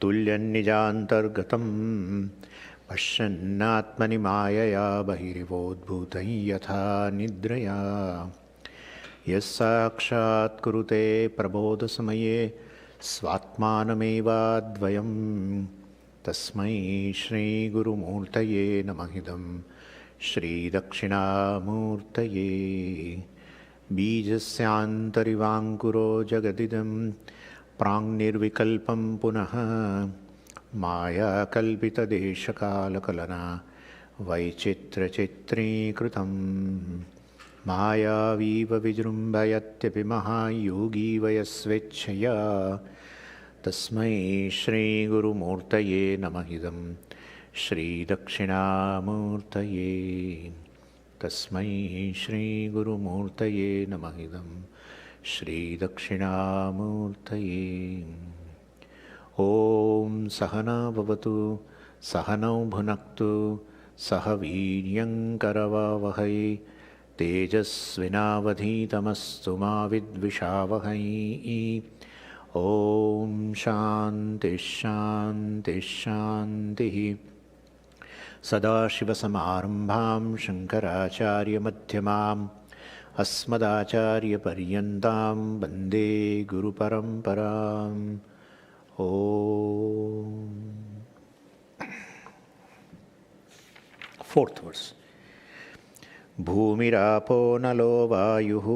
तुल्यन्निजान्तर्गतं पश्यन्नात्मनि मायया बहिरिवोद्भूतं यथा निद्रया यस्साक्षात् कुरुते प्रबोधसमये स्वात्मानमेवाद्वयं तस्मै श्रीगुरुमूर्तये नमः इदं श्रीदक्षिणामूर्तये बीजस्यान्तरिवाङ्कुरो जगदिदं प्राङ्निर्विकल्पं पुनः मायाकल्पितदेशकालकलना वैचित्र्यचित्रीकृतं मायावीव विजृम्भयत्यपि महायोगी वयस्वेच्छया तस्मै श्रीगुरुमूर्तये नमः इदं श्रीदक्षिणामूर्तये तस्मै श्रीगुरुमूर्तये नमः इदं श्रीदक्षिणामूर्तये। ॐ सहना भवतु सहनौ भुनक्तु सह वीर्यङ्करवावहै तेजस्विनावधीतमस्तु मा विद्विषावहै। ॐ शान्तिः शान्तिः शान्तिः। सदाशिवसमारम्भां शङ्कराचार्यमध्यमाम् अस्मदाचार्यपर्यन्तां वन्दे गुरुपरम्पराम्। ॐ फोर्थ वर्स। भूमिरापो नलो वायुः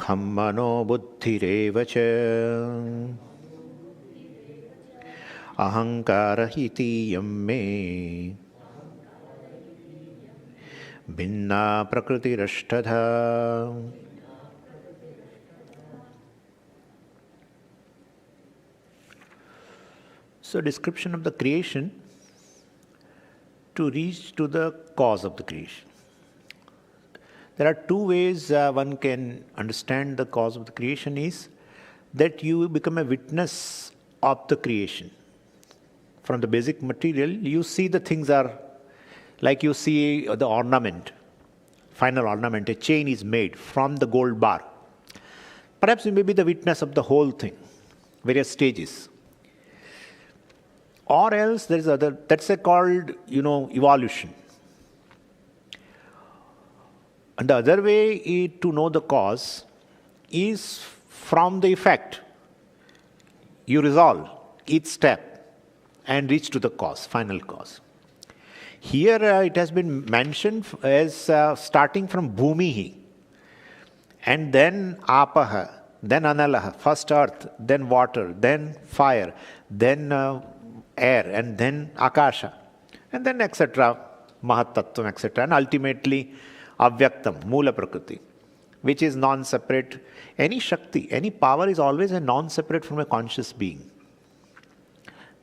खं मनो बुद्धिरेव च अहङ्कारः इतीयं मे भिन्ना प्रकृतिरष्टधा। So, description of the creation to reach to the cause of the creation. There are two ways one can understand the cause of the creation is that you become a witness of the creation. From the basic material, you see the things are like you see the ornament, final ornament, a chain is made from the gold bar. Perhaps you may be the witness of the whole thing, various stages. Or else there is other, that's called, evolution. And the other way to know the cause is from the effect. You resolve each step and reach to the cause, final cause. Here it has been mentioned as starting from bhumihi, and then apaha, then analaha, first earth, then water, then fire, then air, and then akasha, and then etc., mahatattvam, etc., and ultimately avyaktam, mula prakriti, which is non-separate. Any shakti, any power is always a non-separate from a conscious being.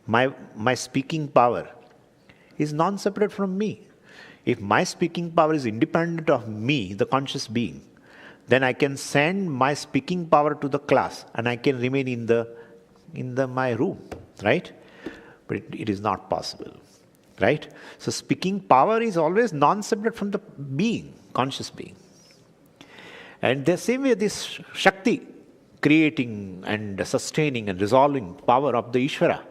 My speaking power is non-separate from me. If my speaking power is independent of me, the conscious being, then I can send my speaking power to the class and I can remain in my room, right? But it is not possible, right? So speaking power is always non-separate from the being, conscious being. And the same way this Shakti, creating and sustaining and resolving power of the Ishvara,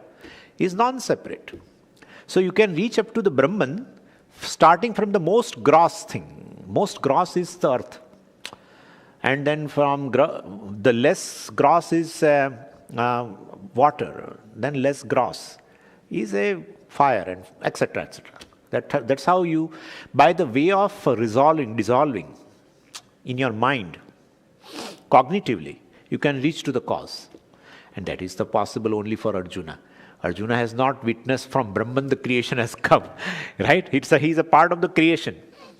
is non-separate. So you can reach up to the Brahman starting from the most gross thing. Most gross is the earth. And then from the less gross is water. Then less gross is a fire, and etc., etc. That's how you, by the way of dissolving in your mind, cognitively, you can reach to the cause. And that is the possible only for Arjuna. Arjuna has not witnessed from Brahman the creation has come, right? He's a part of the creation.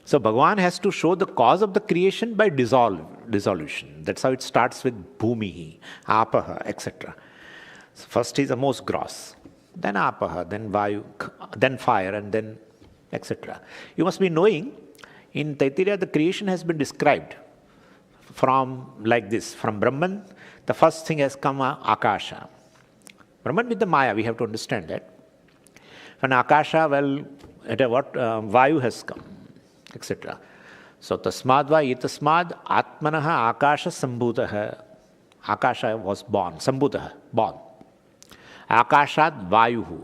So Bhagavan has to show the cause of the creation by dissolution. That's how it starts with bhumihi, apaha, etc. So first is the most gross, then apaha, then vayu, then fire, and then etc. You must be knowing, in Taittiriya the creation has been described from like this. From Brahman, the first thing has come Akasha. Brahman with the Maya, we have to understand that. When Akasha, Vayu has come, etc. So tasmad va etasmad atmanaha akasha sambhutaha. Akasha was born, Sambhutah, born. Akashat Vayuhu,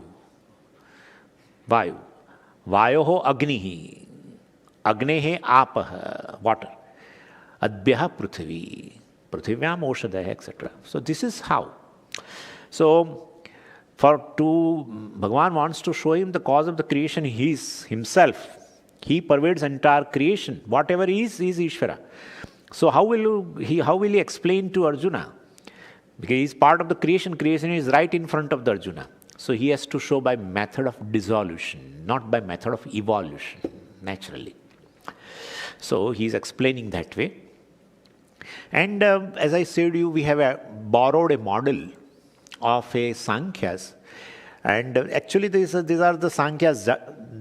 Vayu. Vayoho Agnihi, Agnehe Apah, water. Adbhyaha Prithvi, Prithvyam Oshadaya, etc. So this is how. So, Bhagavan wants to show him the cause of the creation. He is himself. He pervades entire creation. Whatever is Ishvara. So how will he explain to Arjuna? Because he is part of the creation. Creation is right in front of the Arjuna. So he has to show by method of dissolution, not by method of evolution, naturally. So he is explaining that way. And as I said to you, we have borrowed a model of a Sankhya's. And actually these are the Sankhya's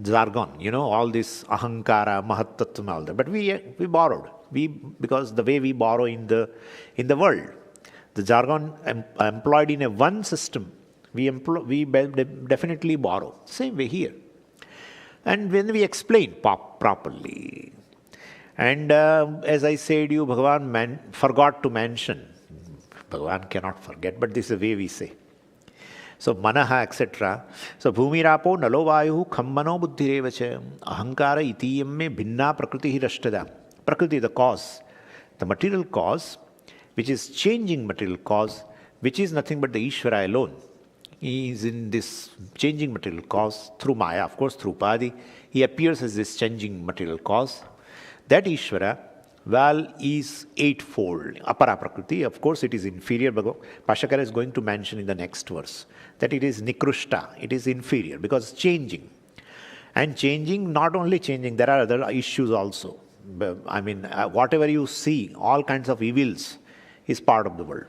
jargon, all this ahankara, mahattattva, all that. But we borrowed. Because the way we borrow in the world, the jargon employed in a one system, we definitely borrow. Same way here. And when we explain properly, and as I said to you, Bhagavan forgot to mention. Bhagavan cannot forget, but this is the way we say. So manaha, etc. So bhumirapo nalo vayu khammano buddhirevacha ahankara itiyam me bhinna prakriti rashtada. Prakriti, the cause, the material cause, which is changing material cause, which is nothing but the Ishvara alone. He is in this changing material cause through Maya, of course, through Padi. He appears as this changing material cause. That Ishvara, is eightfold. Apara Prakriti, of course, it is inferior. Bhashyakara is going to mention in the next verse that it is Nikrushta, it is inferior because changing. And changing, not only changing, there are other issues also. Whatever you see, all kinds of evils is part of the world.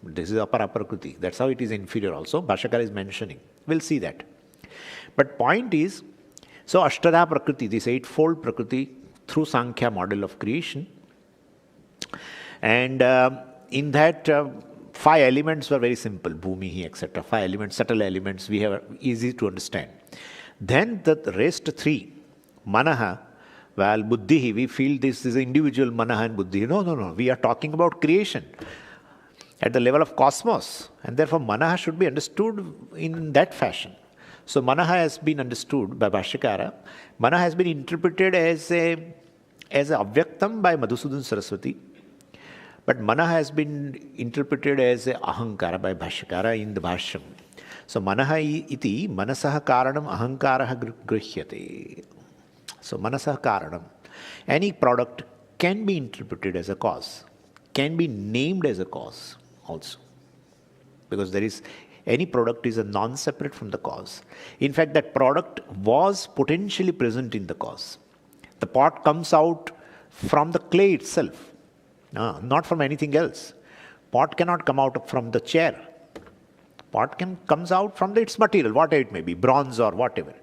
This is Apara Prakriti. That's how it is inferior also. Bhashyakara is mentioning. We'll see that. But point is, so Ashtada Prakriti, this eightfold Prakriti, through Sankhya model of creation. And in that, 5 elements were very simple. Bhumihi, etc. 5 elements, subtle elements, we have easy to understand. Then the rest 3, Manaha, Buddhihi, we feel this is individual Manaha and Buddhi. No. We are talking about creation at the level of cosmos. And therefore, Manaha should be understood in that fashion. So, Manaha has been understood by Bhashyakara. Manaha has been interpreted as a Avyaktam by Madhusudan Saraswati. But Manaha has been interpreted as a Ahankara by Bhashyakara in the Bhashyam. So, Manaha iti manasaha karanam ahankaraha grihyate. So, manasaha karanam. Any product can be interpreted as a cause, can be named as a cause also. Because any product is a non-separate from the cause. In fact, that product was potentially present in the cause. The pot comes out from the clay itself, not from anything else. Pot cannot come out from the chair. Pot comes out from its material, whatever it may be, bronze or whatever.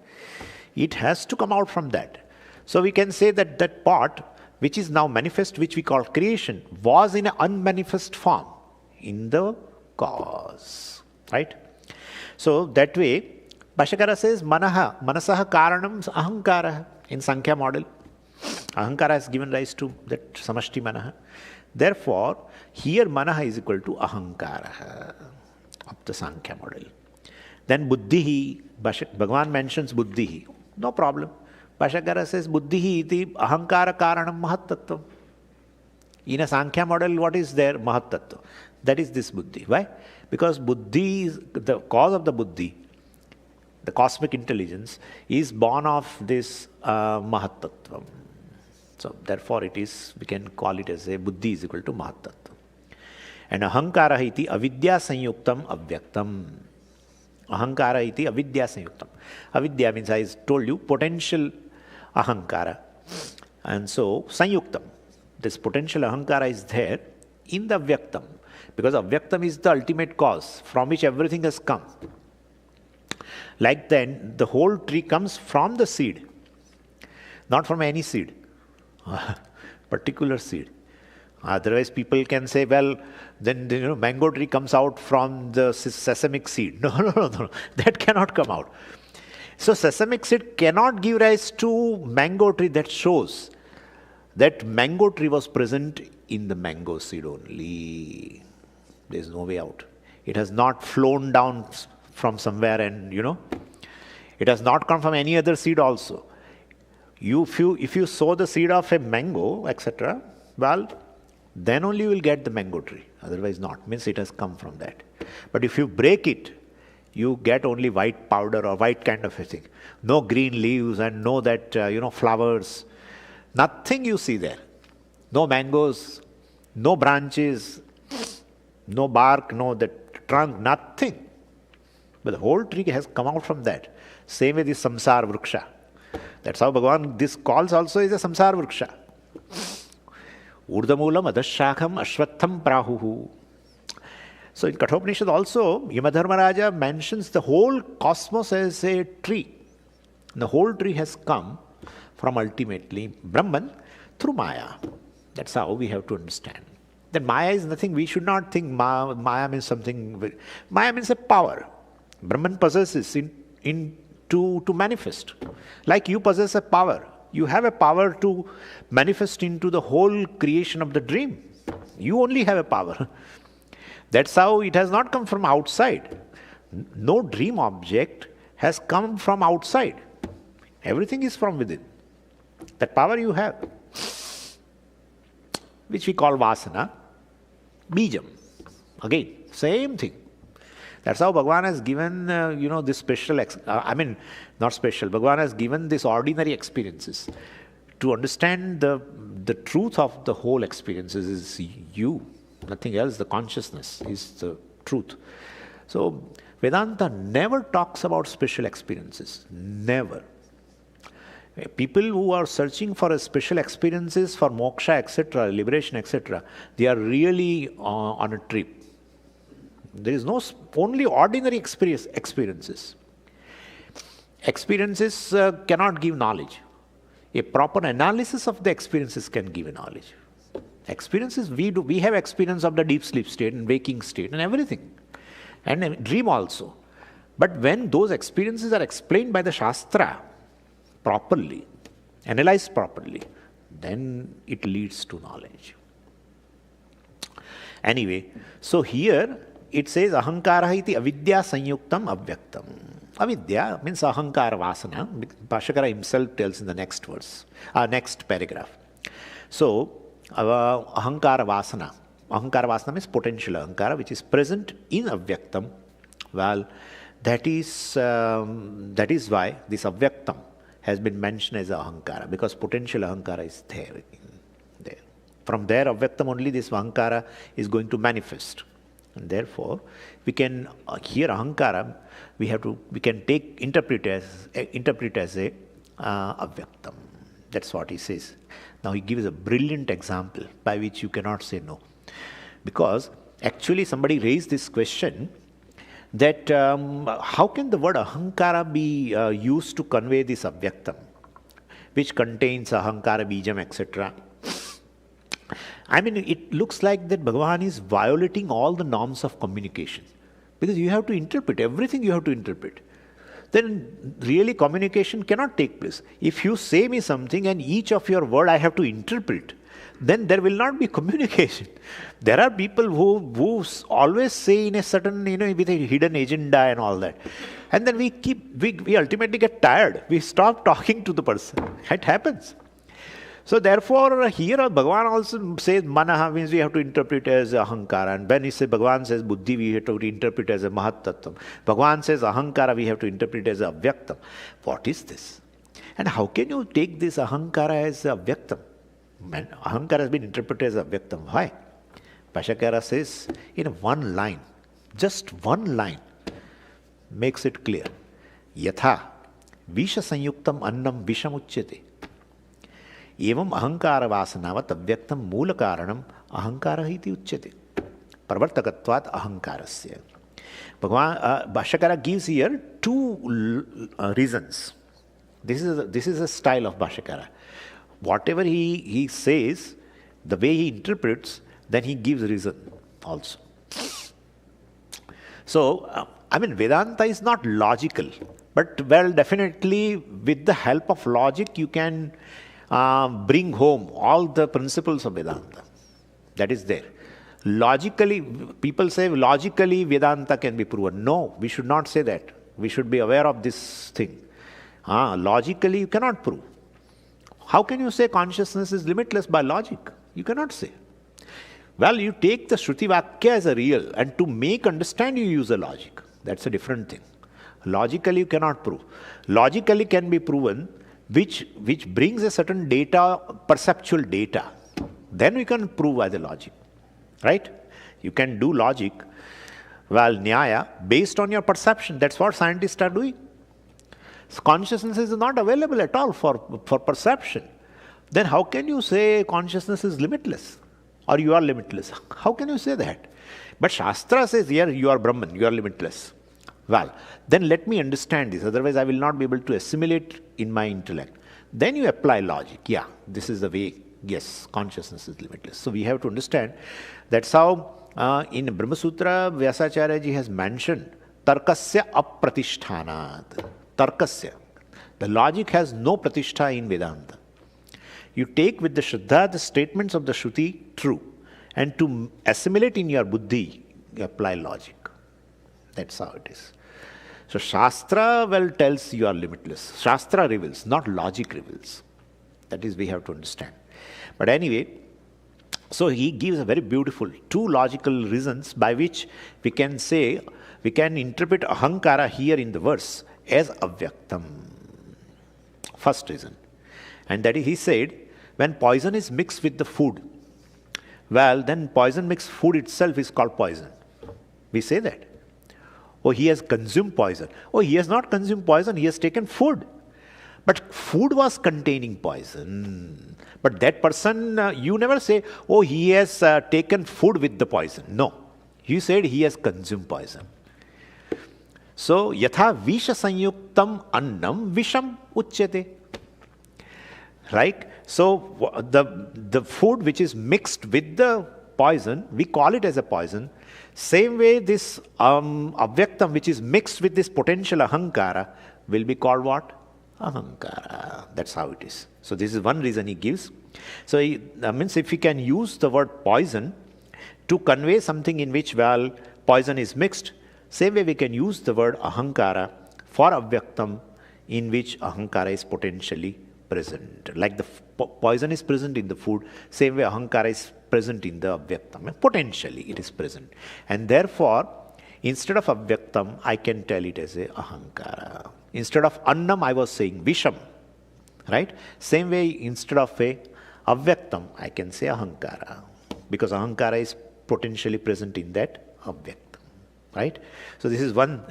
It has to come out from that. So we can say that that pot, which is now manifest, which we call creation, was in an unmanifest form in the cause. Right? So that way, Bhashyakara says, manasaha karanam ahankara in Sankhya model. Ahankara has given rise to that samashti manaha. Therefore, here manaha is equal to ahankara of the Sankhya model. Then buddhihi, Bhagavan mentions buddhihi. No problem. Bhashyakara says, buddhihi iti ahankara karanam mahattattvam. In a Sankhya model, what is there? Mahattattva. That is this buddhi. Why? Because buddhi is the cause of the buddhi, the cosmic intelligence, is born of this mahattattvam. So therefore we can call it as a buddhi is equal to mahattattva. And ahankara iti avidya sanyuktam avyaktam. Ahankara iti avidya sanyuktam. Avidya means, I told you, potential ahankara. And so sanyuktam, this potential ahankara is there in the avyaktam. Because avyaktam is the ultimate cause from which everything has come. Like then, the whole tree comes from the seed, not from any seed, particular seed. Otherwise, people can say, well, then mango tree comes out from the sesamic seed. No, that cannot come out. So sesamic seed cannot give rise to mango tree. That shows that mango tree was present in the mango seed only. There is no way out. It has not flown down from somewhere and, it has not come from any other seed also. If you sow the seed of a mango, etc., well, then only you will get the mango tree. Otherwise not. Means it has come from that. But if you break it, you get only white powder or white kind of a thing. No green leaves and no that, flowers. Nothing you see there. No mangoes, no branches, no bark, no that trunk, nothing. But the whole tree has come out from that. Same with the samsara vriksha. That's how Bhagavan, this calls also is a samsara vriksha. Urdhamulam adashakham ashwatham prahuhu. So in Kathopanishad also, Yamadharmaraja mentions the whole cosmos as a tree. The whole tree has come from ultimately Brahman through Maya. That's how we have to understand. That Maya is nothing, we should not think Maya means something. Maya means a power. Brahman possesses to manifest. Like you possess a power. You have a power to manifest into the whole creation of the dream. You only have a power. That's how it has not come from outside. No dream object has come from outside. Everything is from within. That power you have, which we call vasana, bijam. Again, same thing. That's how Bhagavan has given, this special, not special, Bhagavan has given these ordinary experiences. To understand the truth of the whole experiences is you. Nothing else, the consciousness is the truth. So, Vedanta never talks about special experiences. Never. People who are searching for a special experiences for moksha, etc., liberation, etc., they are really on a trip. There is no only ordinary experiences. Experiences cannot give knowledge. A proper analysis of the experiences can give a knowledge. Experiences we have experience of the deep sleep state and waking state and everything, and a dream also. But when those experiences are explained by the Shastra properly, analyzed properly, then it leads to knowledge. Anyway, so here it says ahankara iti avidya sanyuktam avyaktam. Avidya means ahankara vasana. Bhashyakara himself tells in the next verse, next paragraph. So, ahankara vasana. Ahankara vasana means potential ahankara, which is present in avyaktam. Well, that is why this avyaktam has been mentioned as ahankara, because potential ahankara is there. From there, avyaktam only this ahankara is going to manifest. And therefore, we can here ahankara, we can interpret as a avyaktam. That's what he says. Now he gives a brilliant example by which you cannot say no, because actually somebody raised this question that how can the word ahankara be used to convey this avyaktam, which contains ahankara bijam, etc. It looks like that Bhagavan is violating all the norms of communication, because you have to interpret everything. You have to interpret. Then really communication cannot take place. If you say me something and each of your word I have to interpret, then there will not be communication. There are people who always say in a certain, with a hidden agenda and all that. And then we ultimately get tired. We stop talking to the person. It happens. So therefore, here Bhagavan also says manaha means we have to interpret as ahankara. And when he says, Bhagavan says buddhi, we have to interpret as a mahat-tattvam. Bhagavan says ahankara, we have to interpret as a avyaktam. What is this? And how can you take this ahankara as a avyaktam? Ahankara has been interpreted as a avyaktam. Why? Bhashyakara says in one line, just one line, makes it clear. Yatha visha sanyuktam annam visham uchyate. Evam ahankara vasanavat avyaktam moola karanam ahankara iti uchyate. Pravartakatvat ahankarasya. Bhashyakara gives here two reasons. This is a style of Bhashyakara. Whatever he says, the way he interprets, then he gives reason also. So, Vedanta is not logical, but definitely with the help of logic, you can bring home all the principles of Vedanta. That is there. Logically, people say logically Vedanta can be proven. No, we should not say that. We should be aware of this thing. Logically you cannot prove. How can you say consciousness is limitless by logic? You cannot say. Well, you take the Shruti Vakya as a real, and to make understand you use a logic. That's a different thing. Logically you cannot prove. Logically can be proven which brings a certain data, perceptual data. Then we can prove by the logic. Right? You can do logic, well, Nyaya, based on your perception. That's what scientists are doing. So consciousness is not available at all for perception. Then how can you say consciousness is limitless? Or you are limitless? How can you say that? But Shastra says here, you are Brahman, you are limitless. Well, then let me understand this. Otherwise, I will not be able to assimilate in my intellect. Then you apply logic. Yeah, this is the way. Yes, consciousness is limitless. So we have to understand. That's how in Brahma Sutra, Vyasacharya ji has mentioned Tarkasya apratishthanaat. Tarkasya. The logic has no pratishtha in Vedanta. You take with the Shraddha the statements of the Shruti true. And to assimilate in your buddhi, you apply logic. That's how it is. So Shastra tells you are limitless. Shastra reveals, not logic reveals. That is, we have to understand. But anyway, so he gives a very beautiful two logical reasons by which we can say, we can interpret ahankara here in the verse as avyaktam. First reason. And that is, he said, when poison is mixed with the food, well, then poison mixed food itself is called poison. We say that. Oh, he has consumed poison. Oh, he has not consumed poison, he has taken food. But food was containing poison. But that person, you never say, oh, he has taken food with the poison. No. You said he has consumed poison. So, yatha visha sanyuktam annam visham uchyate. Right? So, the food which is mixed with the poison, we call it as a poison. Same way, this avyaktam which is mixed with this potential ahankara will be called what? Ahankara. That's how it is. So this is one reason he gives. So that means if we can use the word poison to convey something in which, well, poison is mixed, same way we can use the word ahankara for avyaktam in which ahankara is potentially present. Like the poison is present in the food, same way ahankara is present in the avyaktam. Potentially it is present. And therefore, instead of avyaktam, I can tell it as a ahankara. Instead of annam, I was saying visham. Right? Same way, instead of a avyaktam, I can say ahankara. Because ahankara is potentially present in that avyaktam. Right? So this is one,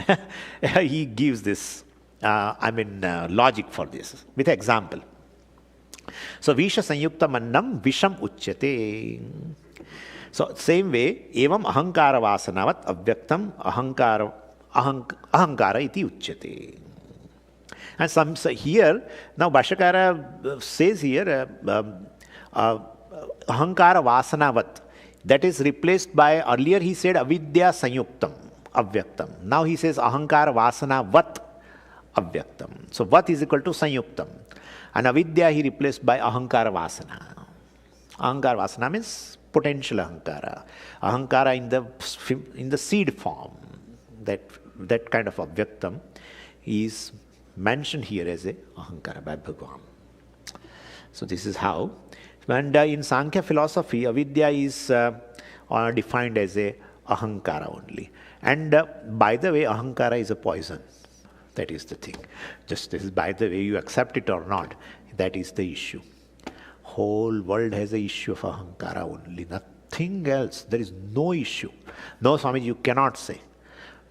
he gives this, logic for this, with example. So visha sanyukta mannam visham uchyate. So same way, evam ahankara vasanavat avyaktam ahankara iti uchyate. And some say here, now Bhashyakara says here, ahankara vasanavat. That is replaced by, earlier he said avidya sanyuktam, avyaktam. Now he says ahankara vasanavat avyaktam. So vat is equal to sanyuktam. And avidya he replaced by ahankara vasana. Ahankara vasana means potential ahankara. Ahankara in the seed form. That kind of avyaktam is mentioned here as a ahankara by Bhagavan. So this is how. And in Sankhya philosophy, avidya is defined as a ahankara only. And by the way, ahankara is a poison. That is the thing. Just this is by the way, you accept it or not, that is the issue. Whole world has a issue of ahankara only, nothing else. There is no issue. No, Swamiji, you cannot say.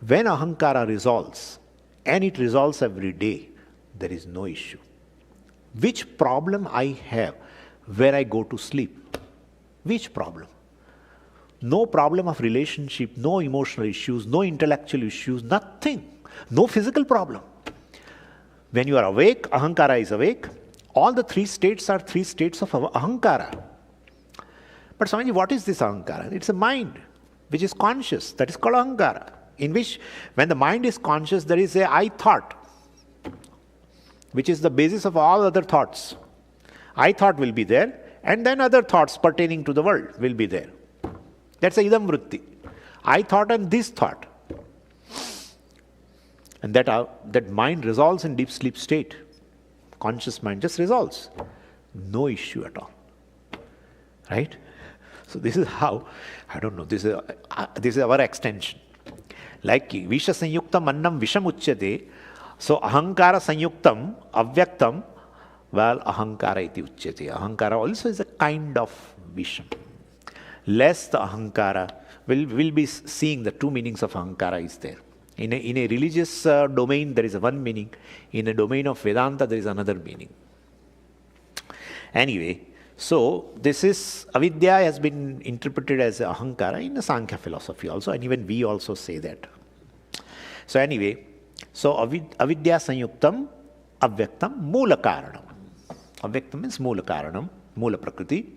When ahankara resolves, and it resolves every day, there is no issue. Which problem I have where I go to sleep? Which problem? No problem of relationship, no emotional issues, no intellectual issues, nothing. No physical problem. When you are awake, ahankara is awake. All the three states are three states of ahankara. But Swamiji, what is this ahankara? It's a mind which is conscious. That is called ahankara. In which, when the mind is conscious, there is a I thought, which is the basis of all other thoughts. I thought will be there, and then other thoughts pertaining to the world will be there. That's a idam vritti. I thought and this thought. And that mind resolves in deep sleep state. Conscious mind just resolves. No issue at all. Right? So this is how, I don't know, this is our extension. Like Visha Sanyuktam Annam Visham Uchyate. So Ahankara Sanyuktam Avyaktam, well, Ahankara iti Uchyate. Ahankara also is a kind of Visham. Less the Ahankara, we'll be seeing the two meanings of Ahankara is there. In a religious domain, there is one meaning. In a domain of Vedanta, there is another meaning. Anyway, so this is, avidya has been interpreted as ahankara in the Sankhya philosophy also, and even we also say that. So anyway, so avidya sanyuktam avyaktam mula karanam. Avyaktam means mula karanam, mula prakriti,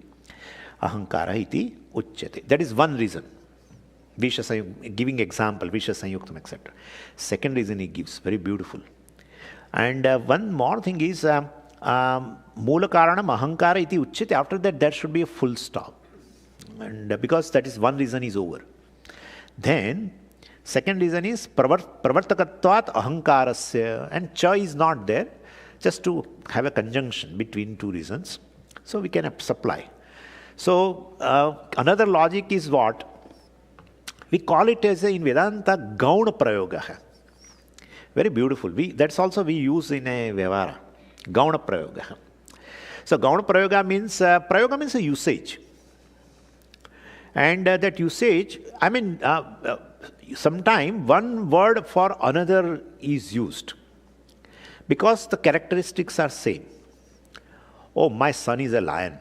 ahankara iti uchyate. That is one reason. Giving example, Visha Sanyuktam, etc. Second reason he gives, very beautiful. And one more thing is, Mula Karanam Ahankara iti Uchyate. After that, there should be a full stop. And because that is one reason is over. Then, second reason is Pravartakatvat Ahankarasya. And Cha is not there, just to have a conjunction between two reasons. So we can supply. So, another logic is what? We call it as in Vedanta Gauna Prayoga. Very beautiful. That's also we use in a Vyavara. Gauna Prayoga. So Gauna Prayoga means a usage. And that usage, I mean, sometime one word for another is used. Because the characteristics are same. Oh, my son is a lion.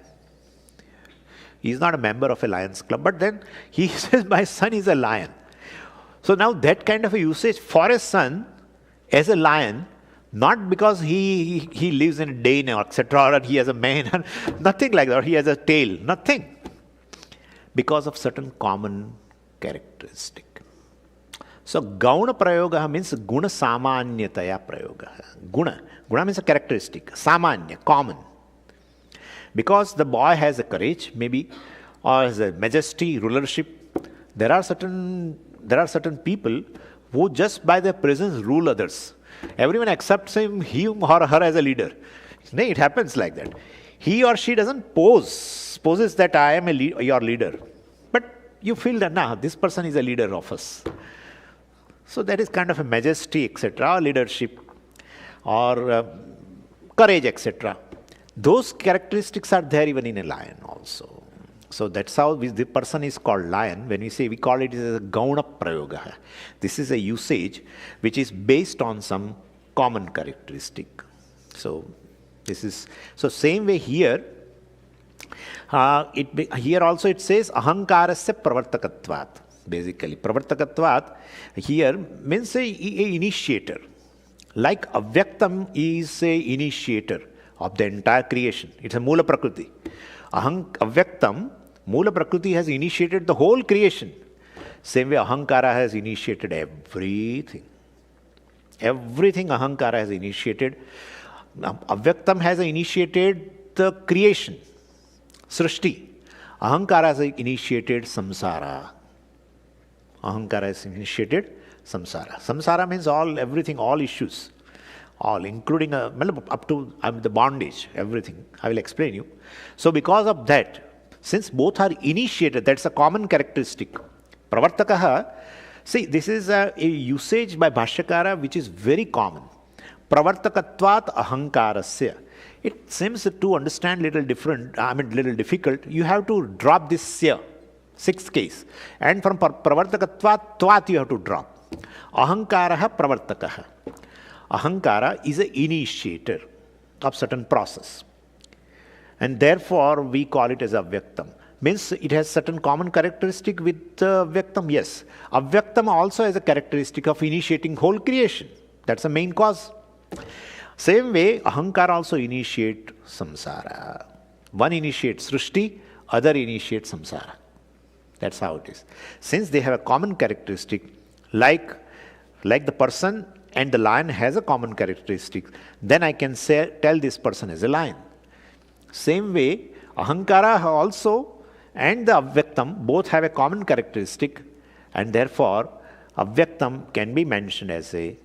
He is not a member of a Lions Club, but then he says, my son is a lion. So now that kind of a usage for a son as a lion, not because he lives in a den or etc., or he has a mane, nothing like that, or he has a tail, nothing. Because of certain common characteristic. So Gauna Prayoga means Guna Samanyataya Prayoga. Guna means a characteristic, Samanya, common. Because the boy has a courage, maybe, or has a majesty, rulership, there are certain people who just by their presence rule others. Everyone accepts him or her as a leader. No, it happens like that. He or she doesn't poses that I am your leader. But you feel that, this person is a leader of us. So that is kind of a majesty, etc., leadership, or courage, etc. Those characteristics are there even in a lion also. So that's how the person is called lion. When we call it as a Gauna Prayoga. This is a usage which is based on some common characteristic. So same way here, here also it says Ahankarasya Pravartakatvat. Basically, Pravartakatvat here means a initiator. Like Avyaktam is a initiator of the entire creation. It's a Mula Prakriti. Avyaktam, Mula Prakriti has initiated the whole creation. Same way Ahankara has initiated everything. Everything Ahankara has initiated. Avyaktam has initiated the creation, Srishti. Ahankara has initiated samsara. Ahankara has initiated samsara. Samsara means everything, all issues. All, including up to the bondage, everything. I will explain you. So because of that, since both are initiated, that's a common characteristic. Pravartakaha, see, this is a usage by Bhashyakara which is very common. Pravartakatvat ahankarasya. It seems to understand little difficult. You have to drop this sya, sixth case. And from pravartakatvat, tvat you have to drop. Ahankaraha pravartakaha. Ahankara is an initiator of certain process. And therefore, we call it as Avyaktam. Means it has certain common characteristic with Avyaktam, yes. Avyaktam also has a characteristic of initiating whole creation. That's the main cause. Same way, Ahankara also initiates samsara. One initiates Srishti, other initiates samsara. That's how it is. Since they have a common characteristic, like the person and the lion has a common characteristic, then I can tell this person is a lion. Same way, Ahankara also and the avyaktam both have a common characteristic, and therefore avyaktam can be mentioned as a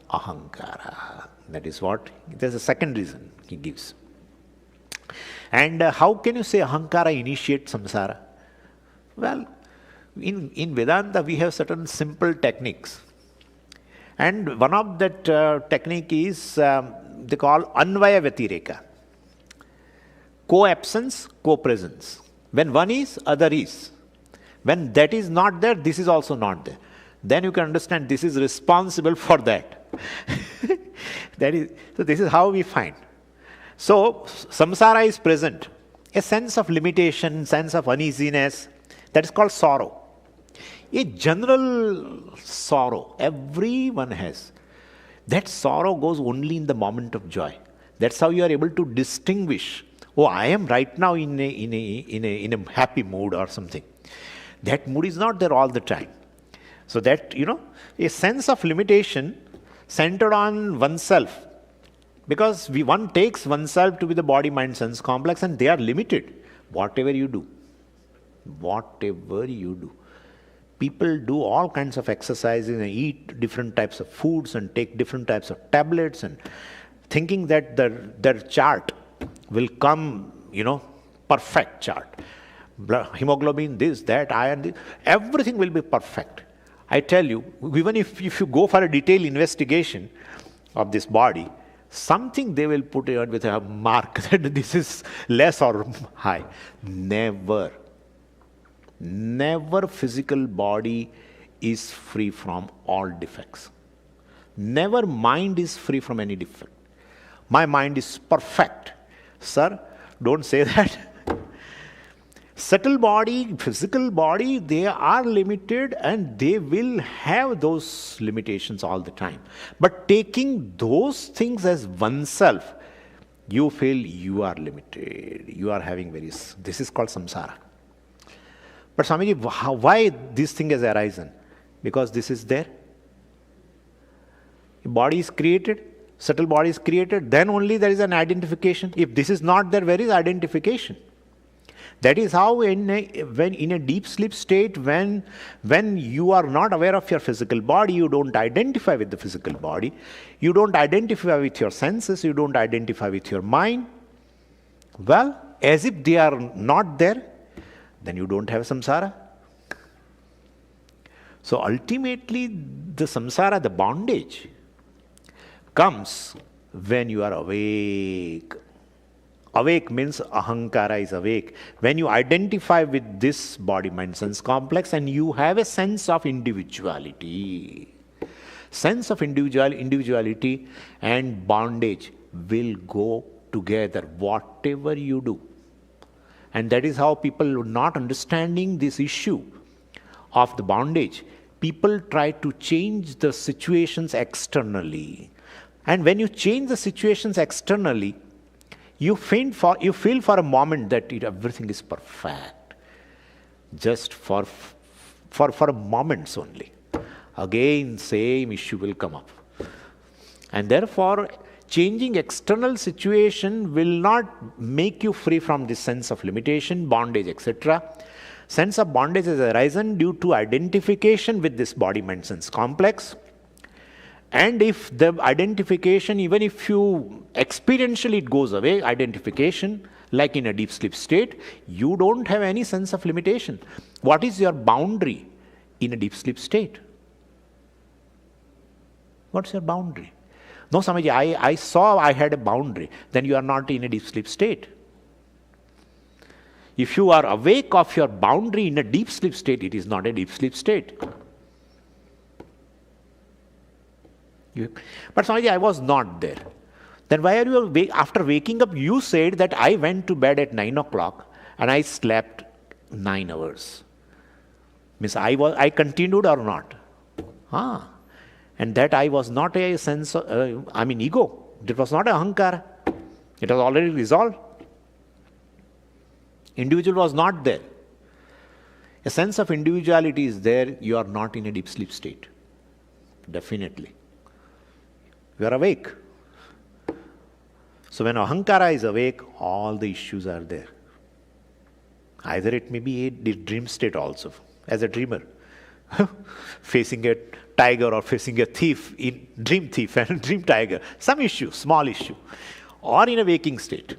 ahankara. That is what, there's a second reason he gives. And how can you say ahankara initiates samsara? Well, in Vedanta we have certain simple techniques. And one of that technique is they call anvaya vyatireka. Co-absence, co-presence. When one is, other is. When that is not there, this is also not there. Then you can understand this is responsible for that. So this is how we find. So samsara is present. A sense of limitation, sense of uneasiness, that is called sorrow. A general sorrow, everyone has. That sorrow goes only in the moment of joy. That's how you are able to distinguish. Oh, I am right now in a happy mood or something. That mood is not there all the time. So that, a sense of limitation centered on oneself. Because one takes oneself to be the body, mind, sense complex, and they are limited. Whatever you do. People do all kinds of exercises and eat different types of foods and take different types of tablets and thinking that their chart will come, perfect chart. Hemoglobin, this, that, iron, this, everything will be perfect. I tell you, even if you go for a detailed investigation of this body, something they will put it with a mark that this is less or high. Never physical body is free from all defects. Never mind is free from any defect. My mind is perfect. Sir, don't say that. Subtle body, physical body, they are limited and they will have those limitations all the time. But taking those things as oneself, you feel you are limited. You are having this is called samsara. But Swamiji, why this thing has arisen? Because this is there. Body is created, subtle body is created, then only there is an identification. If this is not there, where is identification? That is how when in a deep sleep state, when you are not aware of your physical body, you don't identify with the physical body, you don't identify with your senses, you don't identify with your mind. Well, as if they are not there, then you don't have samsara. So ultimately, the samsara, the bondage, comes when you are awake. Awake means ahankara is awake. When you identify with this body, mind, sense complex and you have a sense of individuality. Sense of individuality and bondage will go together, whatever you do. And that is how people not understanding this issue of the bondage, people try to change the situations externally. And when you change the situations externally, you feel for a moment that everything is perfect. Just for a moment only. Again, same issue will come up. And therefore, changing external situation will not make you free from this sense of limitation, bondage, etc. Sense of bondage has arisen due to identification with this body, mind, sense complex. And if the identification, even if you experientially it goes away, identification, like in a deep sleep state, you don't have any sense of limitation. What is your boundary in a deep sleep state? What's your boundary? No, Swamiji, I saw I had a boundary. Then you are not in a deep sleep state. If you are awake of your boundary in a deep sleep state, it is not a deep sleep state. But Swamiji, I was not there. Then why are you, after waking up, you said that I went to bed at 9 o'clock and I slept 9 hours. Means I continued or not? And that I was not a sense of, ego. That was not a ahankara. It was already resolved. Individual was not there. A sense of individuality is there, you are not in a deep sleep state. Definitely. You are awake. So when ahankara is awake, all the issues are there. Either it may be a dream state also, as a dreamer, facing a tiger or facing a thief, in dream thief and dream tiger, some issue, small issue, or in a waking state.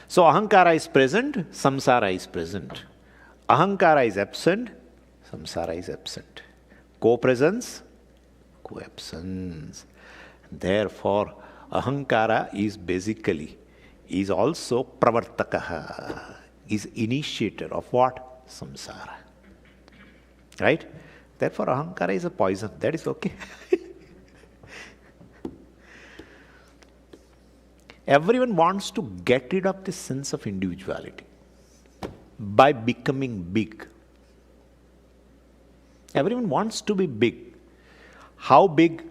So ahankara is present, samsara is present. Ahankara is absent, samsara is absent. Co-presence, co-absence. Therefore, ahankara is also pravartakaha, is initiator of what? Samsara. Right? Therefore, ahankara is a poison. That is okay. Everyone wants to get rid of this sense of individuality by becoming big. Everyone wants to be big. How big?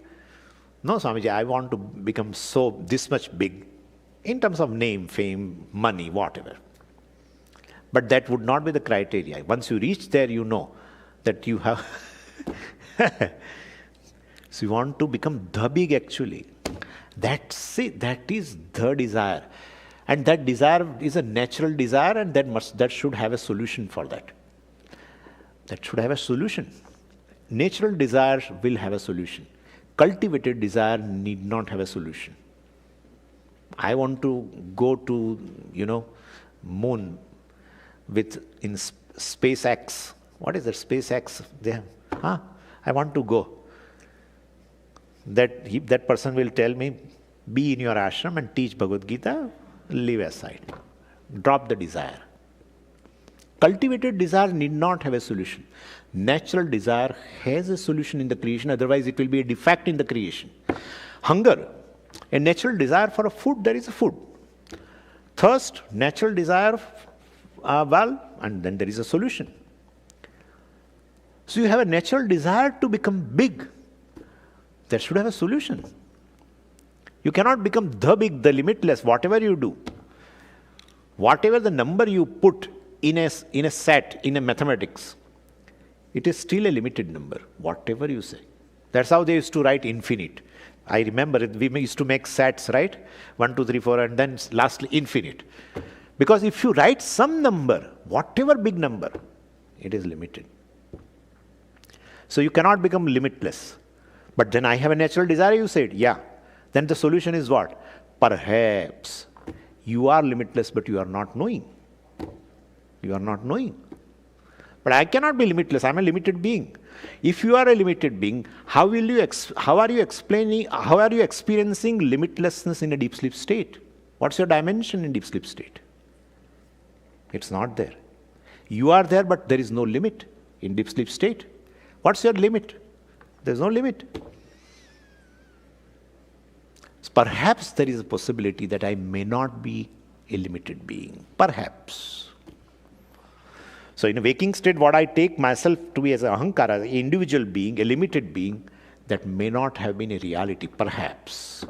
No, Swamiji, I want to become this much big in terms of name, fame, money, whatever. But that would not be the criteria. Once you reach there, you know that you have... So you want to become the big actually. That's it. That is the desire. And that desire is a natural desire, and that should have a solution for that. That should have a solution. Natural desire will have a solution. Cultivated desire need not have a solution. I want to go to, moon in SpaceX. What is that? SpaceX? I want to go. That person will tell me, be in your ashram and teach Bhagavad Gita, leave aside. Drop the desire. Cultivated desire need not have a solution. Natural desire has a solution in the creation, otherwise it will be a defect in the creation. Hunger, a natural desire for a food, there is a food. Thirst, natural desire, and then there is a solution. So you have a natural desire to become big. That should have a solution. You cannot become the big, the limitless, whatever you do. Whatever the number you put in a set, in a mathematics, it is still a limited number, whatever you say. That's how they used to write infinite. I remember we used to make sets, right? 1, 2, 3, 4, and then lastly infinite. Because if you write some number, whatever big number, it is limited. So you cannot become limitless. But then I have a natural desire, you said, yeah. Then the solution is what? Perhaps you are limitless, but you are not knowing. You are not knowing. But I cannot be limitless. I am a limited being. If you are a limited being, how are you experiencing limitlessness in a deep sleep state? What's your dimension in deep sleep state? It's not there. You are there, but there is no limit in deep sleep state. What's your limit? There's no limit. Perhaps there is a possibility that I may not be a limited being. Perhaps. So in a waking state, what I take myself to be as an ahankara, an individual being, a limited being, that may not have been a reality. Perhaps.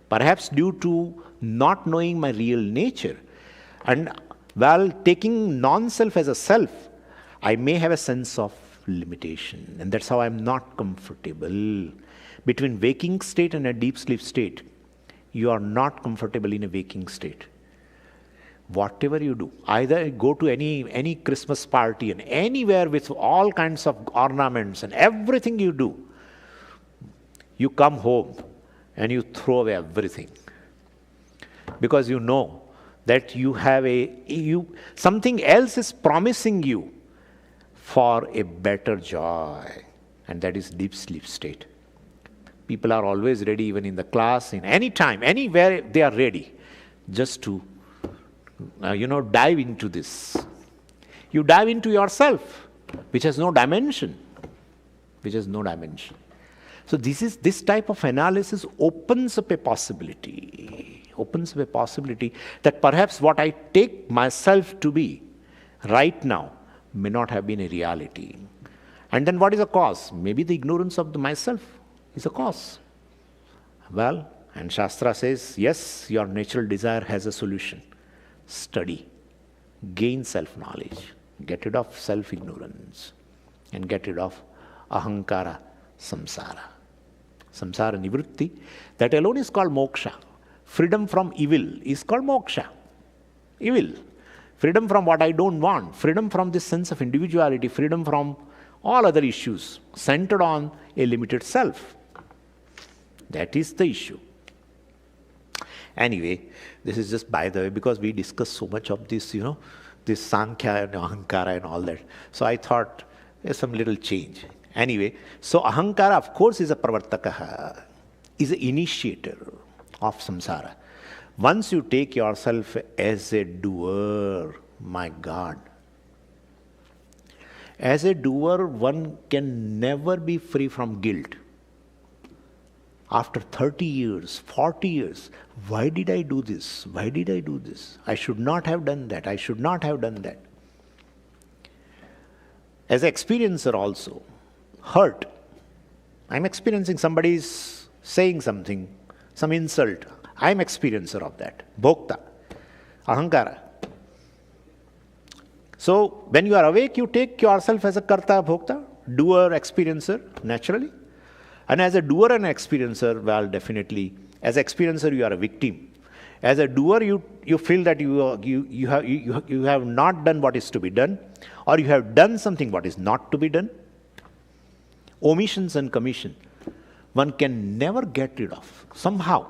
Perhaps due to not knowing my real nature. And while taking non-self as a self, I may have a sense of limitation. And that's how I'm not comfortable. Between waking state and a deep sleep state, you are not comfortable in a waking state. Whatever you do, either go to any Christmas party and anywhere with all kinds of ornaments and everything you do, you come home and you throw away everything. Because you know that you have something else is promising you for a better joy, and that is deep sleep state. People are always ready, even in the class, in any time, anywhere they are ready, just to, dive into this. You dive into yourself, which has no dimension. So this type of analysis opens up a possibility that perhaps what I take myself to be right now may not have been a reality. And then what is the cause? Maybe the ignorance of myself is a cause. Well, and Shastra says, yes, your natural desire has a solution. Study, gain self-knowledge, get rid of self-ignorance, and get rid of ahankara, samsara. Samsara nivritti, that alone is called moksha. Freedom from evil is called moksha. Evil. freedom from what I don't want, freedom from this sense of individuality, freedom from all other issues centered on a limited self. That is the issue. Anyway, this is just by the way, because we discuss so much of this, this Sankhya and Ahankara and all that. So I thought there's some little change. Anyway, so Ahankara, of course, is a Pravartaka, is an initiator of samsara. Once you take yourself as a doer, my God, as a doer, one can never be free from guilt. After 30 years, 40 years, why did I do this? Why did I do this? I should not have done that. I should not have done that. As an experiencer also, hurt. I'm experiencing somebody's saying something, some insult. I'm experiencer of that. Bhokta, Ahankara. So when you are awake, you take yourself as a karta, bhokta, doer, experiencer, naturally. And as a doer and experiencer, well, definitely, as an experiencer, you are a victim. As a doer, you feel that you have not done what is to be done, or you have done something what is not to be done. Omissions and commission, one can never get rid of. Somehow,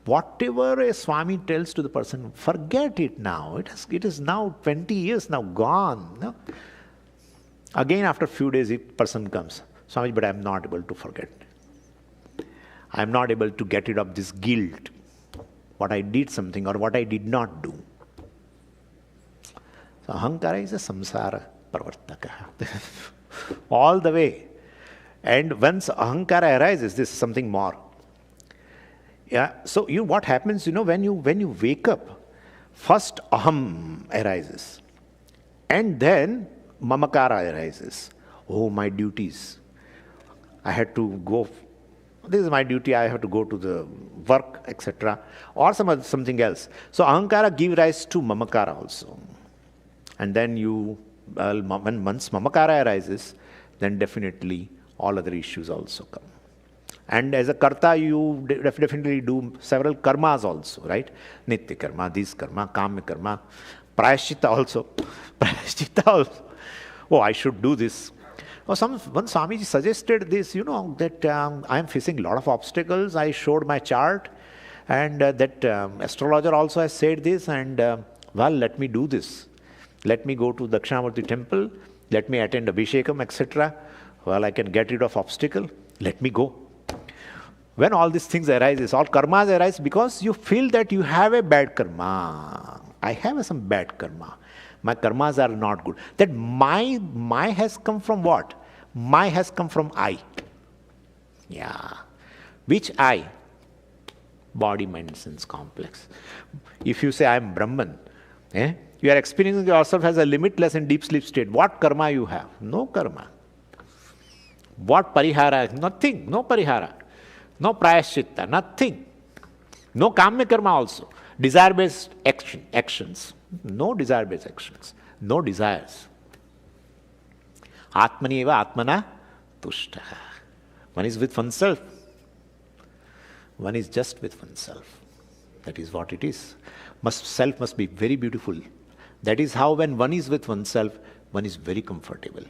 whatever a Swami tells to the person, forget it now. It is now 20 years now gone. No? Again, after a few days, a person comes. Swami, but I am not able to forget. I am not able to get rid of this guilt. What I did something or what I did not do. So Ahankara is a samsara pravartaka. All the way. And once Ahankara arises, this is something more. Yeah. So what happens, when you wake up, first Aham arises. And then Mamakara arises. Oh, my duties. I had to go, this is my duty, I have to go to the work, etc. Or something else. So Ahankara gives rise to Mamakara also. And then once Mamakara arises, then definitely all other issues also come. And as a karta, you definitely do several karmas also, right? Nitya karma, this karma, kamya karma, prayaschitta also. Prayaschitta also. Oh, I should do this. One Swamiji suggested this, that I am facing a lot of obstacles. I showed my chart, and that astrologer also has said this, and let me do this. Let me go to Dakshinamurti temple. Let me attend Abhishekam, etc. Well, I can get rid of obstacle. Let me go. When all these things arise, all karmas arise because you feel that you have a bad karma. I have some bad karma. My karmas are not good. That my has come from what? My has come from I. Yeah. Which I? Body, mind, sense complex. If you say I am Brahman, you are experiencing yourself as a limitless and deep sleep state. What karma you have? No karma. What parihara? Nothing. No parihara. No prayaschitta. Nothing. No kamya karma also. Desire-based actions. No desire-based actions. No desires. Atmani eva atmana tushta. One is with oneself. One is just with oneself. That is what it is. Self must be very beautiful. That is how when one is with oneself, one is very comfortable.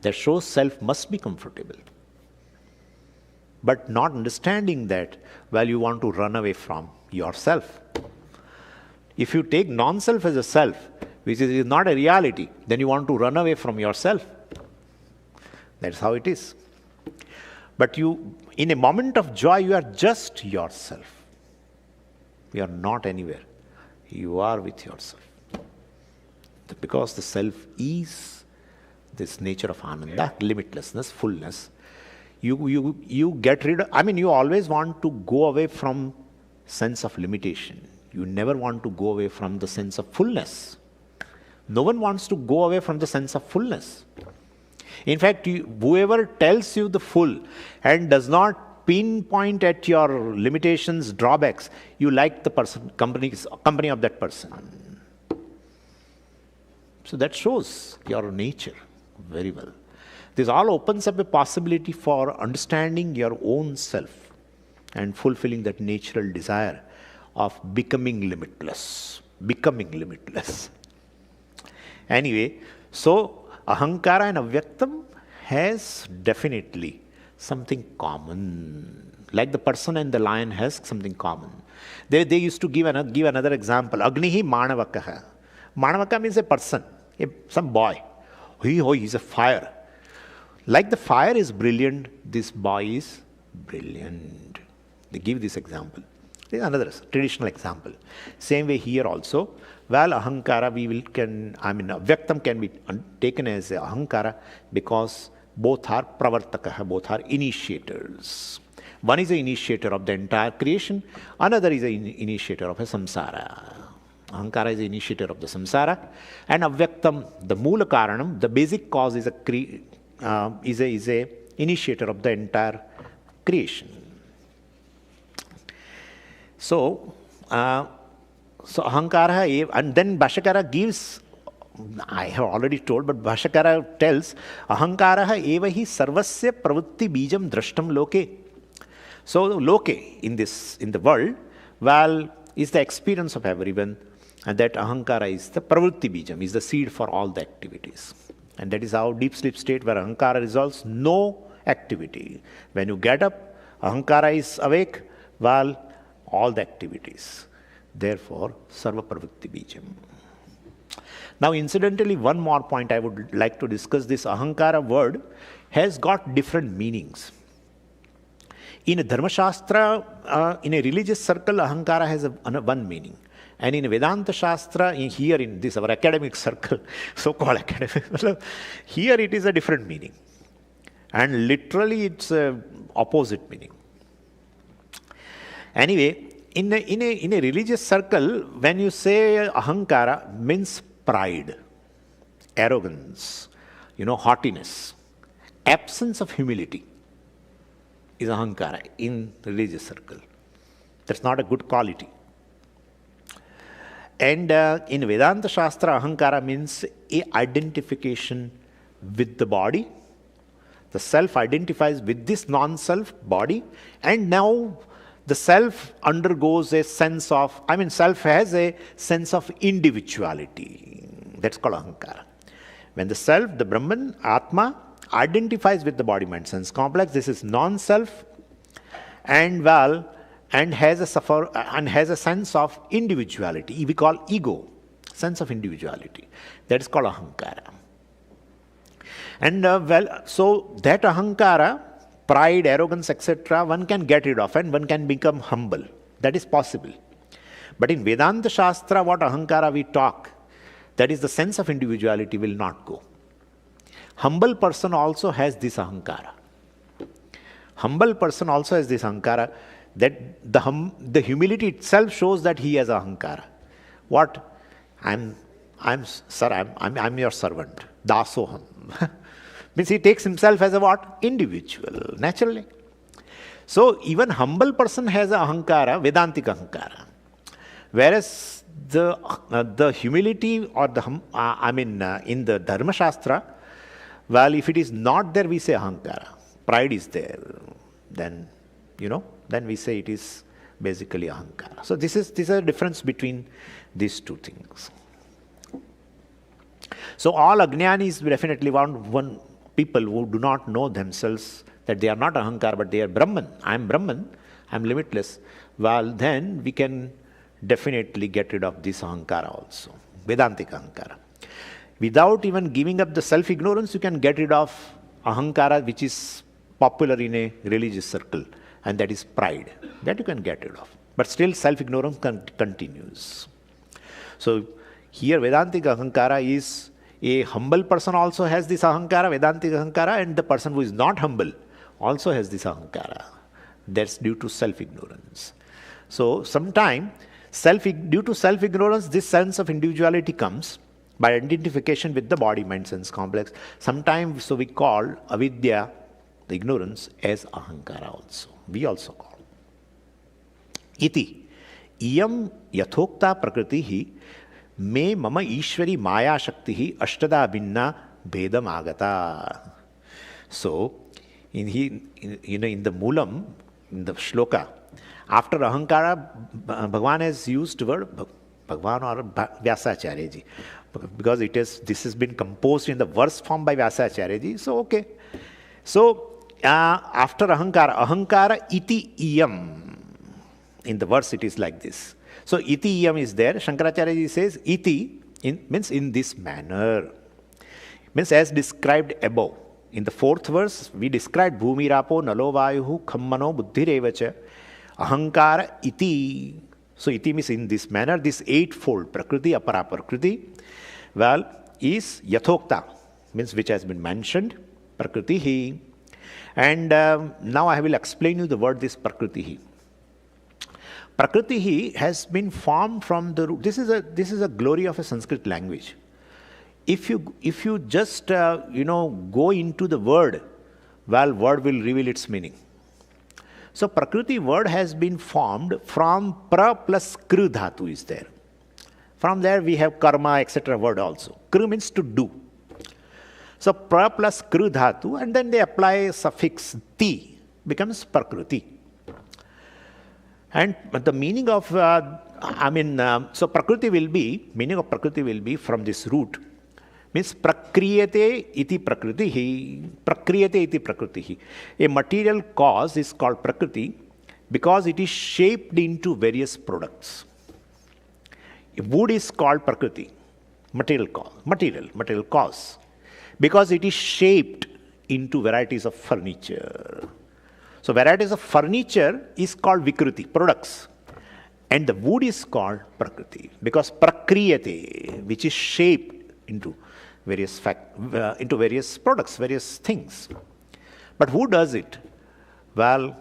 That shows self must be comfortable. But not understanding that, you want to run away from yourself. If you take non-self as a self, which is not a reality, then you want to run away from yourself. That's how it is. But in a moment of joy, you are just yourself. You are not anywhere. You are with yourself. Because the self is this nature of ananda, limitlessness, fullness. You get rid of, you always want to go away from sense of limitation. You never want to go away from the sense of fullness. No one wants to go away from the sense of fullness. In fact, whoever tells you the full and does not pinpoint at your limitations, drawbacks, you like the company of that person. So that shows your nature very well. This all opens up a possibility for understanding your own self and fulfilling that natural desire of becoming limitless. Becoming limitless. Anyway, so ahankara and avyaktam has definitely something common. Like the person and the lion has something common. They used to give another example. Agnihi manavakaha. Manavaka means a person, some boy. He's a fire. Like the fire is brilliant, this boy is brilliant. They give this example. This is another traditional example. Same way here also. Well, ahankara avyaktam can be taken as ahankara because both are pravartakaha, both are initiators. One is the initiator of the entire creation, another is the initiator of a samsara. Ahankara is the initiator of the samsara, and avyaktam, the mula karanam, the basic cause is a initiator of the entire creation. So ahankara, and then Bhashyakara gives, I have already told, but Bhashyakara tells, ahankara eva hi sarvasya pravritti bijam drashtam loke. So loke, in the world, well, is the experience of everyone, and that ahankara is the pravritti bijam, is the seed for all the activities. And that is how deep sleep state where ahankara resolves no activity. When you get up, ahankara is awake, well, all the activities. Therefore, sarva pravritti bijam. Now, incidentally, one more point I would like to discuss. This ahankara word has got different meanings. In a dharma shastra, in a religious circle, ahankara has one meaning. And in Vedanta Shastra, here in this our academic circle, so-called academic, here it is a different meaning. And literally it's a opposite meaning. Anyway, in a religious circle, when you say ahankara, means pride, arrogance, haughtiness, absence of humility is ahankara in religious circle. That's not a good quality. And in Vedanta Shastra, ahankara means a identification with the body. The self identifies with this non-self body, and now the self undergoes a sense of, self has a sense of individuality. That's called ahankara. When the self, the Brahman, Atma, identifies with the body, mind, sense complex, this is non-self, and has a sense of individuality. We call ego, sense of individuality. That is called ahankara. And so that ahankara, pride, arrogance, etc., one can get rid of and one can become humble. That is possible. But in Vedanta Shastra, what ahankara we talk, that is the sense of individuality will not go. Humble person also has this ahankara. Humble person also has this ahankara, that the humility itself shows that he has ahankara. What? I'm your servant. Dasoham. Means he takes himself as a what? Individual, naturally. So even humble person has a ahankara, Vedantic ahankara. Whereas the humility or in the Dharma Shastra, well, if it is not there, we say ahankara. Pride is there. Then we say it is basically ahankara. So this is a difference between these two things. So all ajnanis definitely one people who do not know themselves that they are not ahankara but they are Brahman. I am Brahman, I am limitless. Well, then we can definitely get rid of this ahankara also, Vedantic ahankara. Without even giving up the self-ignorance, you can get rid of ahankara, which is popular in a religious circle, and that is pride. That you can get rid of. But still self-ignorance continues. So here Vedantic ahankara is, a humble person also has this ahankara, Vedantic ahankara, and the person who is not humble also has this ahankara. That's due to self-ignorance. So sometime, due to self-ignorance, this sense of individuality comes by identification with the body, mind, sense complex. Sometimes, so we call avidya, the ignorance, as ahankara also. We also call. Iti, iyam yathokta prakritihi me mama ishwari maya shaktihi ashtada binna bhedam agata. So, in the Moolam, in the shloka, after ahankara, Bhagavan has used the word Bhagwan or Vyasacharya ji. Because this has been composed in the verse form by Vyasacharya ji. So, okay. So, after Ahankara iti iyam. In the verse it is like this. So, iti iyam is there. Shankaracharya ji says iti means in this manner. Means as described above. In the fourth verse, we described Bhumi Rapo Nalo Vayuhu Khammano Buddhirevacha Ahankara iti. So, iti means in this manner, this eightfold Prakriti, Apara Prakriti, well, is Yathokta, means which has been mentioned, Prakriti hi. And now I will explain you the word this Prakriti hi. Prakriti hi has been formed from the root. This is a glory of a Sanskrit language. If you just go into the word, well, word will reveal its meaning. So Prakriti word has been formed from pra plus kru dhatu is there. From there we have karma, etc. word also. Kru means to do. So pra plus kru dhatu, and then they apply suffix ti, becomes Prakriti. And the meaning of, so Prakriti will be, meaning of Prakriti will be from this root. Means prakriyate iti prakritihi. Prakriyate iti prakritihi. A material cause is called prakriti because it is shaped into various products. Wood is called prakriti, material cause, because it is shaped into varieties of furniture. So varieties of furniture is called vikriti, products. And the wood is called prakriti because prakriyate, which is shaped into various products, various things. But who does it? Well,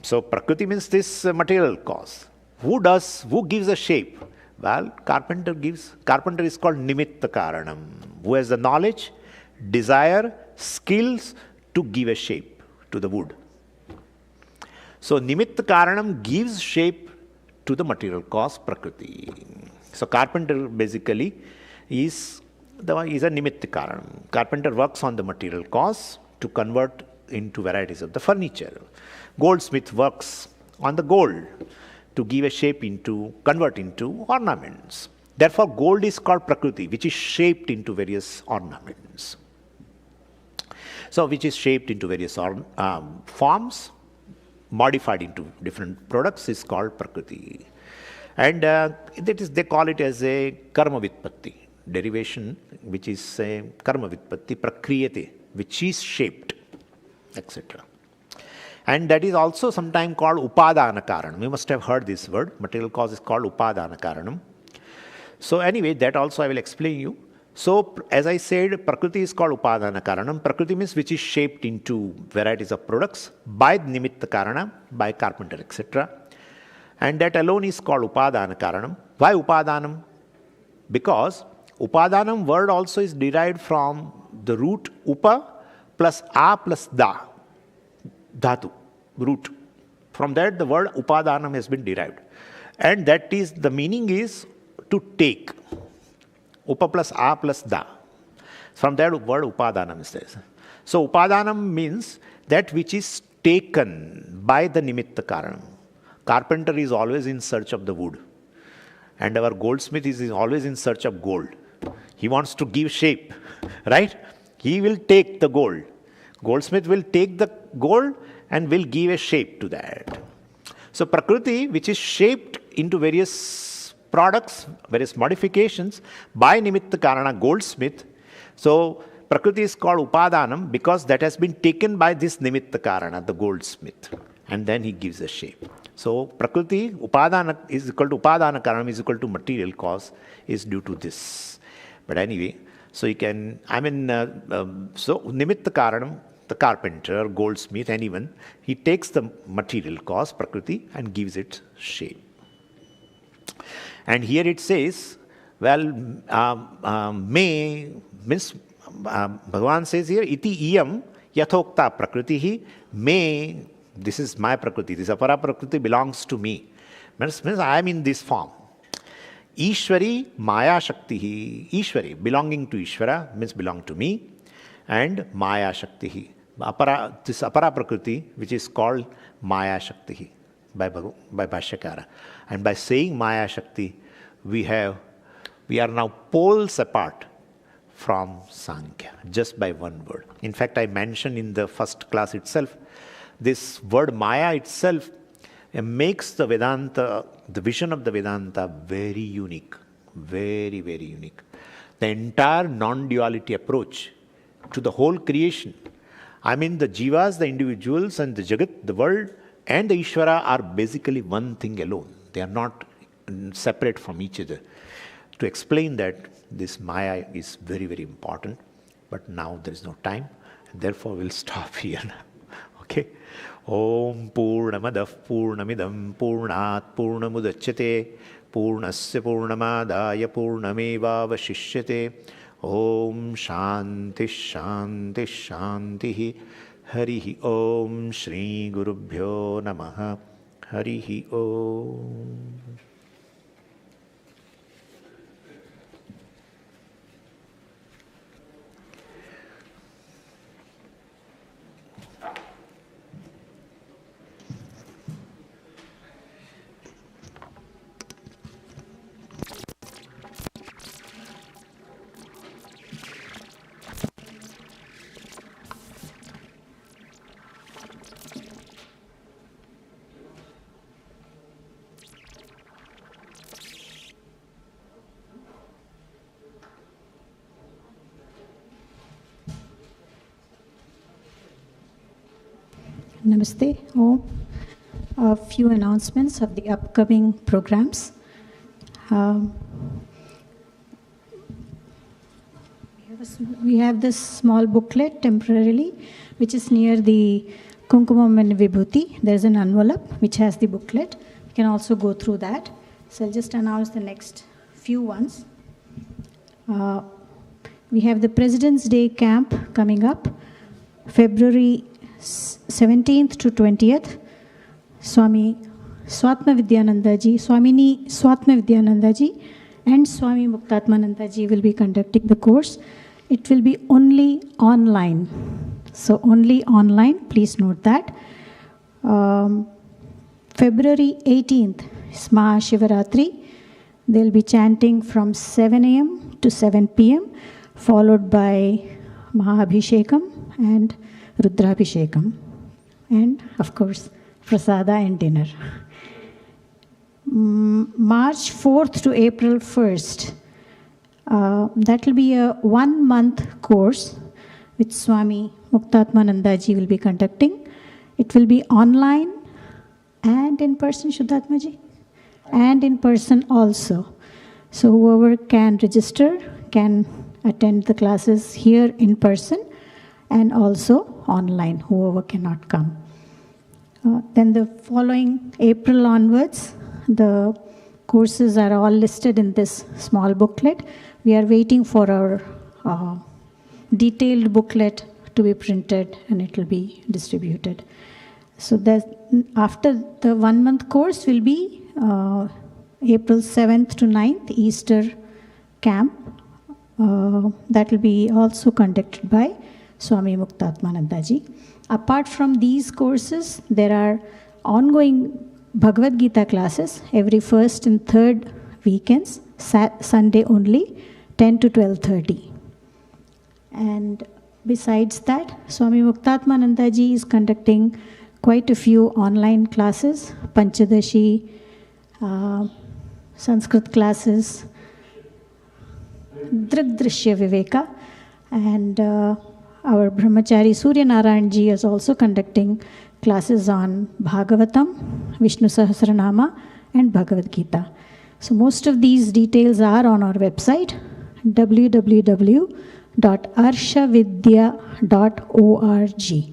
so Prakriti means this material cause. Who gives a shape? Well, carpenter is called Nimitta Karanam, who has the knowledge, desire, skills to give a shape to the wood. So Nimitta Karanam gives shape to the material cause, Prakriti. So carpenter basically is a Nimitta Karanam. Carpenter works on the material cause to convert into varieties of the furniture. Goldsmith works on the gold to give a shape convert into ornaments. Therefore, gold is called Prakriti, which is shaped into various ornaments. So, which is shaped into various forms, modified into different products is called Prakriti. And they call it as a Karma Vitpatti. Derivation, which is a karma vitpatti, prakriyate, which is shaped, etc. And that is also sometimes called upadana karanam. You must have heard this word. Material cause is called upadana karanam. So anyway, that also I will explain you. So as I said, Prakriti is called upadana karanam. Prakriti means which is shaped into varieties of products by nimitta karana, by carpenter, etc. And that alone is called upadana karanam. Why upadanam? Because Upadanam word also is derived from the root upa plus a plus da, dhatu, root. From that the word Upadanam has been derived. And that is, the meaning is to take. Upa plus a plus da. From that word Upadanam is there. So Upadanam means that which is taken by the Nimitta Karanam. Carpenter is always in search of the wood. And our goldsmith is always in search of gold. He wants to give shape, right? He will take the gold. Goldsmith will take the gold and will give a shape to that. So Prakriti, which is shaped into various products, various modifications by Nimitta Karana, goldsmith. So Prakriti is called Upadanam because that has been taken by this Nimitta Karana, the goldsmith. And then he gives a shape. So Prakriti, Upadana is equal to Upadana Karanam is equal to material cause is due to this. But anyway, so you can, so Nimitta Karanam, the carpenter, goldsmith, anyone, he takes the material cause, Prakriti, and gives it shape. And here it says, well, may, means, Bhagavan says here, iti iyam yathokta prakritihi, may, this is my Prakriti, this Apara Prakriti belongs to me. Means I am in this form. Ishwari Maya Shaktihi. Ishwari, belonging to Ishvara, means belong to me. And Maya Shaktihi. This Apara Prakriti, which is called Maya Shaktihi by Bhashyakara. And by saying Maya Shakti, we are now poles apart from Sankhya, just by one word. In fact, I mentioned in the first class itself, this word Maya itself makes the Vedanta, the vision of the Vedanta, very unique, very, very unique. The entire non-duality approach to the whole creation. I mean, the jivas, the individuals, and the Jagat, the world, and the Ishvara are basically one thing alone. They are not separate from each other. To explain that, this Maya is very, very important. But now there is no time. And therefore, we'll stop here now. Okay? Om Purnamadav Purnamidam Purnat Purnamudachyate Purnasya Purnamadaya Purnameva Vashishyate. Om Shanti Shanti Shanti. Harihi Om Shri Gurubhyo Namaha. Harihi Om. Namaste. A few announcements of the upcoming programs. We have this small booklet temporarily, which is near the Kumkumam and Vibhuti. There's an envelope which has the booklet. You can also go through that. So I'll just announce the next few ones. We have the President's Day camp coming up, February 17th to 20th. Swami Swatma Vidyananda ji, Swamini Swatma Vidyananda ji and Swami Muktatmananda ji will be conducting the course. It will be only online. So only online, please note that. February 18th is Mahashivaratri. They'll be chanting from 7 a.m. to 7 p.m. followed by Mahabhishekam and Rudrabhishekam, and of course Prasada and dinner. March 4th to April 1st, that will be a 1-month course which Swami Muktatmananda ji will be conducting. It will be online and in person, Shuddhatma ji, and in person also. So whoever can register can attend the classes here in person and also online, whoever cannot come. Then the following April onwards, the courses are all listed in this small booklet. We are waiting for our detailed booklet to be printed and it will be distributed. So that after the 1-month course will be April 7th to 9th, Easter camp. That will be also conducted by Swami Muktatmananda ji. Apart from these courses, there are ongoing Bhagavad Gita classes every first and third weekends, Sunday only, 10 to 12:30. And besides that, Swami Muktatmananda ji is conducting quite a few online classes, Panchadashi, Sanskrit classes, Drigdrishya Viveka, and our Brahmachari Surya Narayan ji is also conducting classes on Bhagavatam, Vishnu Sahasranama, and Bhagavad Gita. So most of these details are on our website, www.arshavidya.org.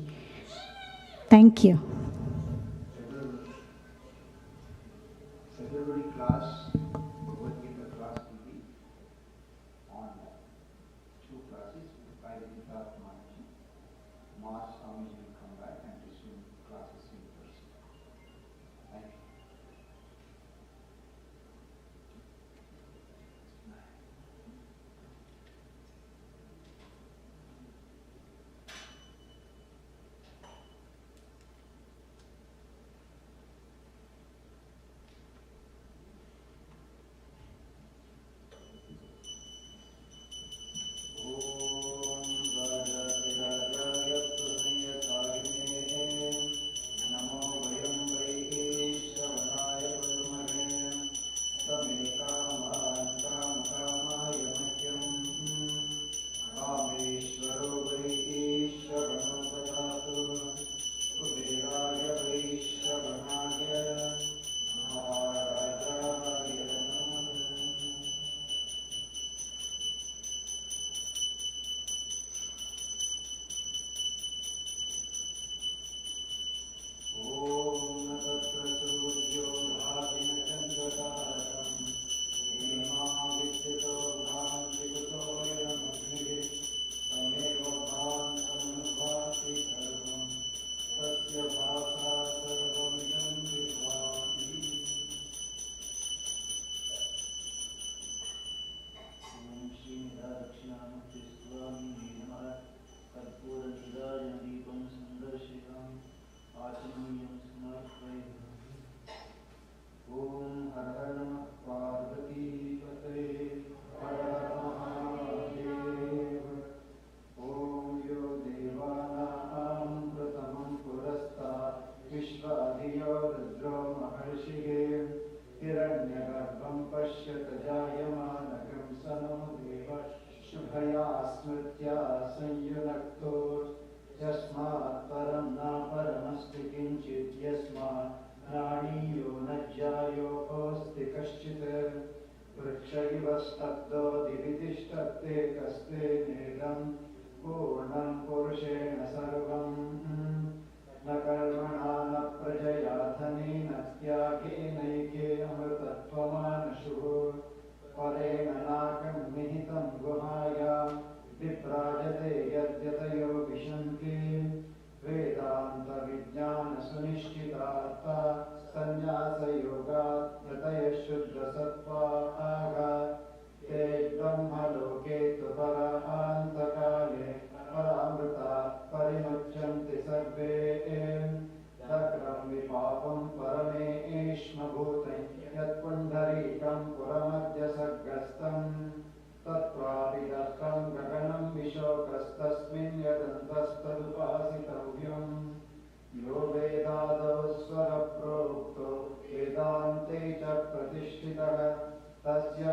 Thank you. February class, Bhagavad Gita class will be online. 2 classes by the Gita Maharaj. March Swami will come back and resume classes in person. Thank you. पश्यत जायमानकं सनो देव शुभया स्मृत्या संयुनक्तो यस्मात् परं न परमस्ति किञ्चित् यस्मात् प्राणीयो न ज्यायोऽस्ति कश्चित् वृक्ष इव स्तब्धो दिवि तिष्ठत्ते कस्ते नेदं पूर्णं पुरुषेण सर्वम् न कर्मणा न प्रजया धनेन त्यागेनैके अमृतत्वमानशुः परेण नाकं निहितं गुहायां विभ्राजते यद्यतयो विशन्ति वेदान्तविज्ञानसुनिश्चितार्था सन्न्यासयोगात् यतयः शुद्धसत्त्वाः ते ब्रह्मलोके तु परान्तकाले परामृता परिमुच्यन्ते सर्वे दग्रं विपापं परमेष्मभूतं यत्पुण्डरीकं पुरमद्यसर्गस्थं तत्त्वाभिदत्तं गगनं विशोकस्तस्मिन् यदन्तस्तदुपासितव्यम् यो वेदादौ स्वरप्रोक्तो वेदान्ते च प्रतिष्ठितः तस्य